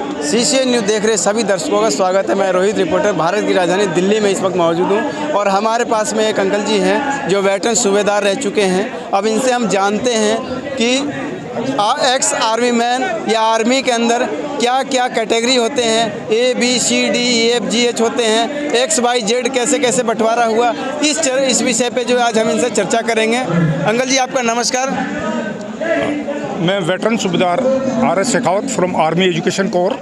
CCN news देख रहे सभी दर्शकों का स्वागत है। मैं रोहित रिपोर्टर भारत की राजधानी दिल्ली में इस वक्त मौजूद हूँ और हमारे पास में एक अंकल जी हैं जो वेटरन सूबेदार रह चुके हैं। अब इनसे हम जानते हैं कि एक्स आर्मी मैन या आर्मी के अंदर क्या क्या कैटेगरी होते हैं, ABCDEFGH होते हैं, XYZ कैसे कैसे बंटवारा हुआ, इस विषय पे जो आज हम इनसे चर्चा करेंगे। अंकल जी आपका नमस्कार। मैं वेटरन सूबेदार RS Shekhawat from army education corps.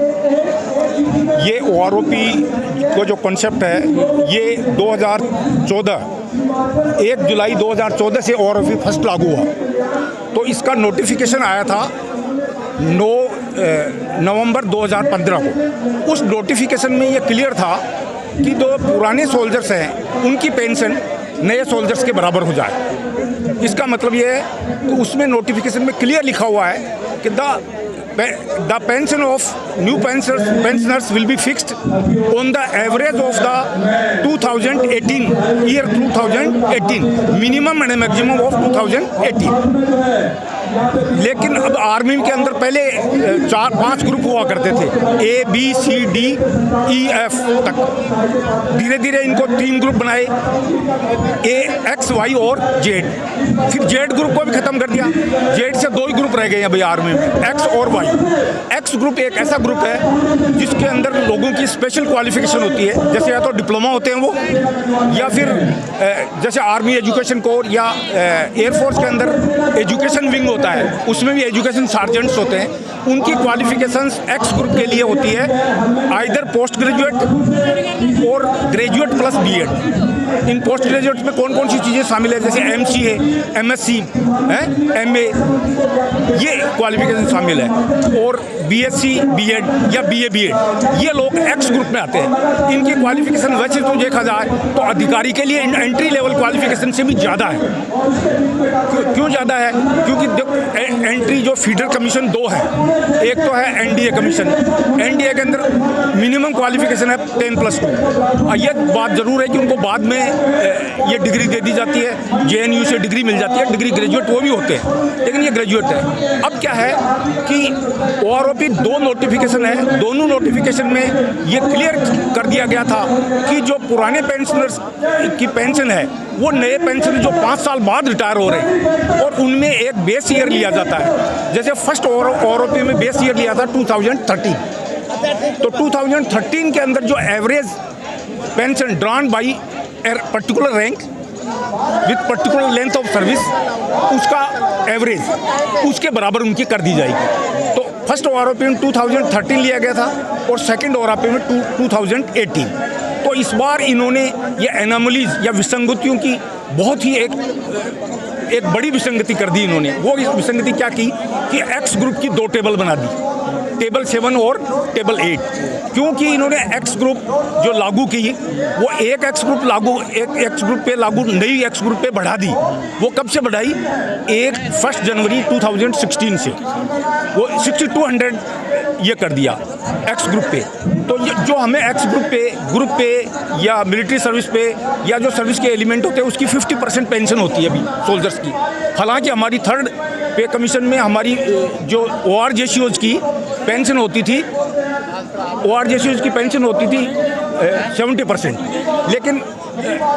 ये OROP को जो कॉन्सेप्ट है ये 2014 1 जुलाई 2014 से OROP फर्स्ट लागू हुआ। तो इसका नोटिफिकेशन आया था 9 नवंबर 2015 को। उस नोटिफिकेशन में ये क्लियर था कि जो पुराने सोल्जर्स हैं उनकी पेंशन नए सोल्जर्स के बराबर हो जाए। इसका मतलब ये है कि उसमें नोटिफिकेशन में क्लियर लिखा हुआ है कि the pension of new pensioners will be fixed on the average of the 2018 year 2018 minimum and maximum of 2018। लेकिन अब आर्मी के अंदर पहले 4-5 ग्रुप हुआ करते थे, ABCDEF तक। धीरे धीरे इनको 3 ग्रुप बनाए, X, Y और Z। फिर Z ग्रुप को भी खत्म कर दिया। Z से 2 ही ग्रुप रह गए हैं भाई आर्मी में, X और Y। X ग्रुप एक ऐसा ग्रुप है जिसके अंदर लोगों की स्पेशल क्वालिफिकेशन होती है, जैसे या तो डिप्लोमा होते हैं वो, या फिर जैसे आर्मी एजुकेशन कोर या एयरफोर्स के अंदर एजुकेशन विंग होता है, उसमें भी एजुकेशन सार्जेंट्स होते हैं। उनकी क्वालिफिकेशंस X ग्रुप के लिए होती है आइदर पोस्ट ग्रेजुएट और ग्रेजुएट प्लस B.Ed। इन पोस्ट ग्रेजुएट में कौन कौन सी चीज़ें शामिल है, जैसे MCA, MSc है, MA, ये क्वालिफिकेशन शामिल है। और BSc, B.Ed या BA, B.Ed, ये लोग X ग्रुप में आते हैं। इनकी क्वालिफिकेशन वैसे तो देखा जाए तो अधिकारी के लिए एंट्री लेवल क्वालिफिकेशन से भी ज़्यादा है। क्यों ज़्यादा है? क्योंकि एंट्री जो फीडर कमीशन 2 है, एक तो है NDA कमीशन। NDA के अंदर मिनिमम क्वालिफिकेशन है 10+2। ये बात ज़रूर है कि उनको बाद में ये डिग्री दे दी जाती है, JNU से डिग्री मिल जाती है, डिग्री ग्रेजुएट वो भी होते हैं, लेकिन ये ग्रेजुएट है। अब क्या है कि OROP 2 नोटिफिकेशन है, दोनों नोटिफिकेशन में ये क्लियर कर दिया गया था कि जो पुराने पेंशनर्स की पेंशन है वो नए पेंशनर जो 5 साल बाद रिटायर हो रहे हैं और उनमें एक बेस ईयर लिया जाता है। जैसे फर्स्ट OROP में बेस ईयर लिया था 2013, तो 2013 के अंदर जो average pension drawn by particular rank with particular length of service, उसका एवरेज उसके बराबर उनकी कर दी जाएगी। तो फर्स्ट OROP में 2013 लिया गया था और सेकंड OROP में 2018। तो इस बार इन्होंने ये एनोमलीज या विसंगतियों की बहुत ही एक बड़ी विसंगति कर दी इन्होंने। वो इस विसंगति क्या की कि X ग्रुप की 2 टेबल बना दी, टेबल 7 और टेबल 8। क्योंकि इन्होंने X ग्रुप जो लागू की वो एक X ग्रुप पे लागू नई X ग्रुप पे बढ़ा दी। वो कब से बढ़ाई? 1 जनवरी 2016 से वो 6200 ये कर दिया X ग्रुप पे। तो जो हमें X ग्रुप पे या मिलिट्री सर्विस पे या जो सर्विस के एलिमेंट होते हैं उसकी 50% पेंशन होती है अभी सोल्जर्स की। हालांकि हमारी 3rd पे कमीशन में हमारी जो ORJCOs की पेंशन होती थी, ORJCOs की पेंशन होती थी 70%, लेकिन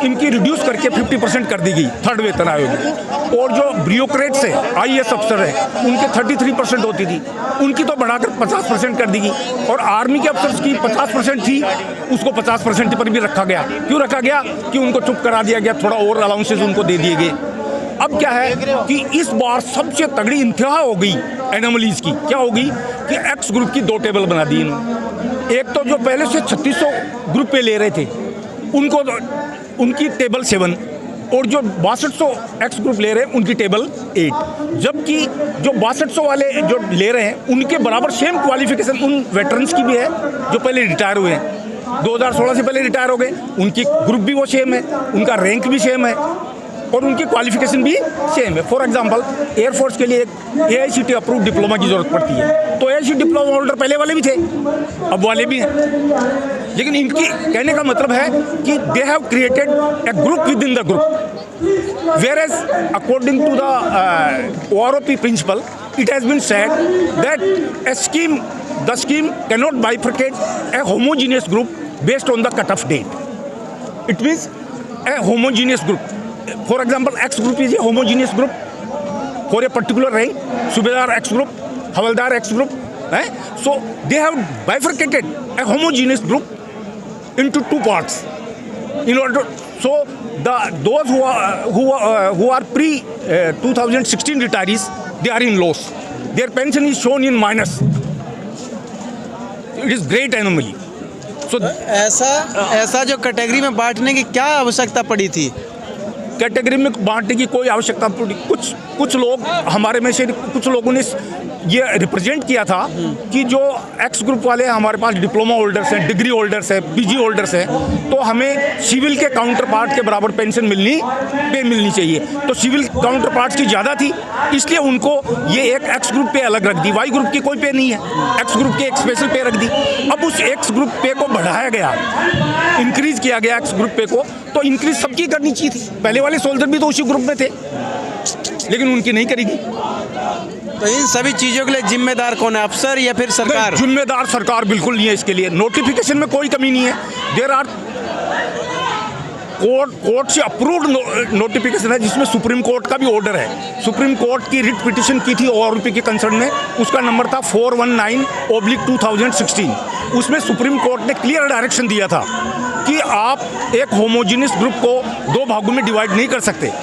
इनकी रिड्यूस करके 50% कर दी गई 3rd वेतन आयोग में। और जो ब्यूरोक्रेट्स है, IAS अफसर है, उनके 33% होती थी, उनकी तो बढ़ाकर 50% कर दी गई। और आर्मी के अफसर्स की 50% थी, उसको 50% पर भी रखा गया। क्यों रखा गया? कि उनको चुप करा दिया गया, थोड़ा और अलाउंसेस उनको दे दिए गए। अब क्या है कि इस बार सबसे तगड़ी इंतहा हो गई एनोमलीज की। क्या होगी कि X ग्रुप की 2 टेबल बना दी इन्होंने। एक तो जो पहले से 3600 ग्रुप पे ले रहे थे उनको उनकी टेबल 7, और जो 6200 X ग्रुप ले रहे हैं उनकी टेबल 8। जबकि जो 6200 वाले जो ले रहे हैं उनके बराबर सेम क्वालिफिकेशन उन वेटरन्स की भी है जो पहले रिटायर हुए हैं, 2016 से पहले रिटायर हो गए। उनकी ग्रुप भी वो सेम है, उनका रैंक भी सेम है और उनकी क्वालिफिकेशन भी सेम है। फॉर एग्जांपल एयरफोर्स के लिए एक AICTE अप्रूव डिप्लोमा की ज़रूरत पड़ती है, तो AICTE डिप्लोमा होल्डर पहले वाले भी थे, अब वाले भी हैं। लेकिन इनकी कहने का मतलब है कि they have created a group within the group, whereas according to the OROP principle it has been said that a scheme the scheme cannot bifurcate a homogeneous group based on the cut-off date. It means a homogeneous group. For example, X group is a homogeneous group for a particular rank, Subedar X group, Havaldar X group. So they have bifurcated a homogeneous group into two parts. In order so those who are pre 2016 retirees, they are in loss. Their pension is shown in minus. It is great anomaly. So ऐसा जो category में बांटने की क्या आवश्यकता पड़ी थी? Category में बांटने की कोई आवश्यकता पड़ी। कुछ लोग हमारे में से कुछ लोगों ने ये रिप्रेजेंट किया था कि जो एक्स ग्रुप वाले हमारे पास डिप्लोमा होल्डर्स हैं, डिग्री होल्डर्स हैं, पीजी होल्डर्स हैं, तो हमें सिविल के काउंटर पार्ट के बराबर पेंशन मिलनी चाहिए। तो सिविल काउंटर पार्ट की ज़्यादा थी, इसलिए उनको ये एक एक्स ग्रुप पे अलग रख दी। वाई ग्रुप की कोई पे नहीं है, एक्स ग्रुप के एक स्पेशल पे रख दी। अब उस एक्स ग्रुप पे को बढ़ाया गया, इंक्रीज किया गया एक्स ग्रुप पे को, तो इंक्रीज सबकी करनी चाहिए थी। पहले वाले सोल्जर भी तो उसी ग्रुप में थे, लेकिन उनकी नहीं करेगी। तो इन सभी चीज़ों के लिए जिम्मेदार कौन है, अफसर या फिर सरकार? जिम्मेदार सरकार बिल्कुल नहीं है इसके लिए। नोटिफिकेशन में कोई कमी नहीं है। देयर आर कोर्ट से अप्रूव्ड नोटिफिकेशन है, जिसमें सुप्रीम कोर्ट का भी ऑर्डर है। सुप्रीम कोर्ट की रिट पिटिशन की थी ORP के कंसर्न में, उसका नंबर था 419/2016। उसमें सुप्रीम कोर्ट ने क्लियर डायरेक्शन दिया था कि आप एक होमोजेनियस ग्रुप को दो भागों में डिवाइड नहीं कर सकते हैं।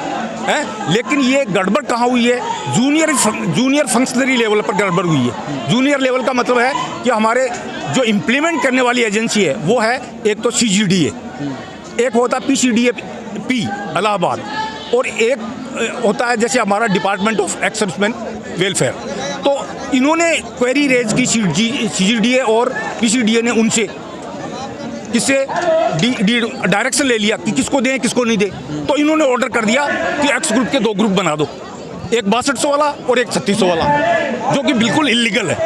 लेकिन ये गड़बड़ कहाँ हुई है? जूनियर फंक्शनरी लेवल पर गड़बड़ हुई है। जूनियर लेवल का मतलब है कि हमारे जो इम्प्लीमेंट करने वाली एजेंसी है वो है, एक तो CGDA, एक होता है PCDAP इलाहाबाद, और एक होता है जैसे हमारा department of ex serviceman welfare. तो इन्होंने क्वेरी रेज की CGDA और PCDA ने उनसे किससे डायरेक्शन ले लिया कि किसको दें किसको नहीं दें। तो इन्होंने ऑर्डर कर दिया कि एक्स ग्रुप के दो ग्रुप बना दो, एक 6200 वाला और एक 3600 वाला, जो कि बिल्कुल इलीगल है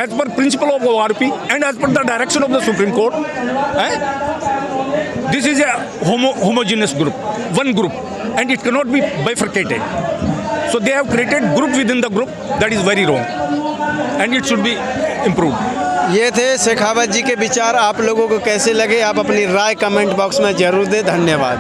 as per principle of ORP and as per the direction of the Supreme Court. This is a homogeneous group, one group, and it cannot be bifurcated. So they have created group within the group, that is very wrong, and it should be improved. ये थे शेखावत जी के विचार। आप लोगों को कैसे लगे, आप अपनी राय कमेंट बॉक्स में जरूर दें। धन्यवाद।